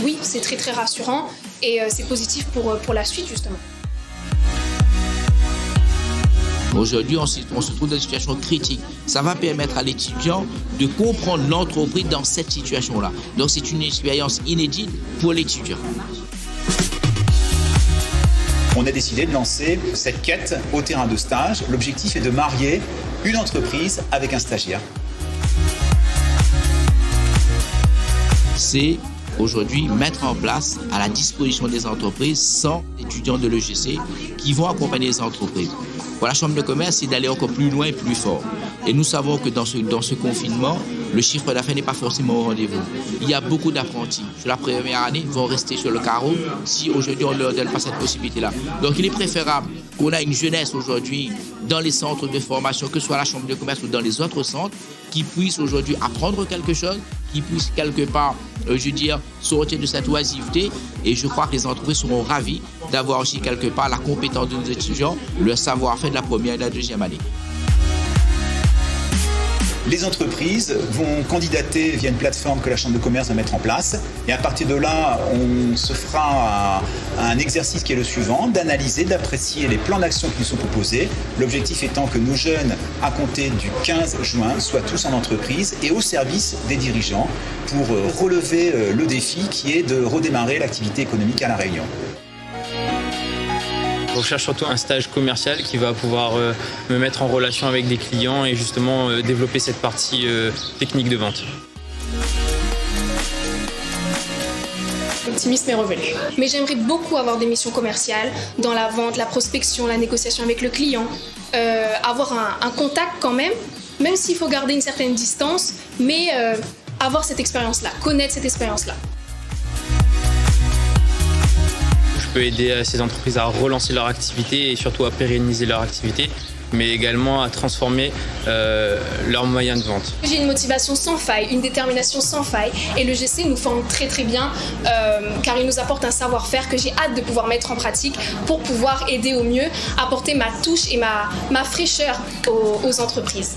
Oui, c'est très très rassurant et c'est positif pour la suite justement. Aujourd'hui, on se trouve dans une situation critique. Ça va permettre à l'étudiant de comprendre l'entreprise dans cette situation-là. Donc, c'est une expérience inédite pour l'étudiant. On a décidé de lancer cette quête au terrain de stage. L'objectif est de marier une entreprise avec un stagiaire. C'est aujourd'hui mettre en place à la disposition des entreprises 100 étudiants de l'EGC qui vont accompagner les entreprises. Pour la Chambre de commerce, c'est d'aller encore plus loin et plus fort. Et nous savons que dans ce confinement, le chiffre d'affaires n'est pas forcément au rendez-vous. Il y a beaucoup d'apprentis. Sur la première année, ils vont rester sur le carreau si aujourd'hui on ne leur donne pas cette possibilité-là. Donc il est préférable qu'on ait une jeunesse aujourd'hui dans les centres de formation, que ce soit la Chambre de commerce ou dans les autres centres, qui puissent aujourd'hui apprendre quelque chose, qui puissent quelque part, sortir de cette oisiveté. Et je crois que les entreprises seront ravies d'avoir aussi quelque part la compétence de nos étudiants, le savoir-faire de la première et de la deuxième année. Les entreprises vont candidater via une plateforme que la Chambre de commerce va mettre en place. Et à partir de là, on se fera un exercice qui est le suivant, d'analyser, d'apprécier les plans d'action qui nous sont proposés. L'objectif étant que nos jeunes, à compter du 15 juin, soient tous en entreprise et au service des dirigeants pour relever le défi qui est de redémarrer l'activité économique à La Réunion. Je recherche surtout un stage commercial qui va pouvoir me mettre en relation avec des clients et justement développer cette partie technique de vente. L'optimisme est revenu. Mais j'aimerais beaucoup avoir des missions commerciales dans la vente, la prospection, la négociation avec le client, avoir un contact quand même s'il faut garder une certaine distance, mais avoir cette expérience-là, connaître cette expérience-là. Je peux aider ces entreprises à relancer leur activité et surtout à pérenniser leur activité, mais également à transformer leurs moyens de vente. J'ai une motivation sans faille, une détermination sans faille et le GC nous forme très très bien car il nous apporte un savoir-faire que j'ai hâte de pouvoir mettre en pratique pour pouvoir aider au mieux, apporter ma touche et ma fraîcheur aux entreprises.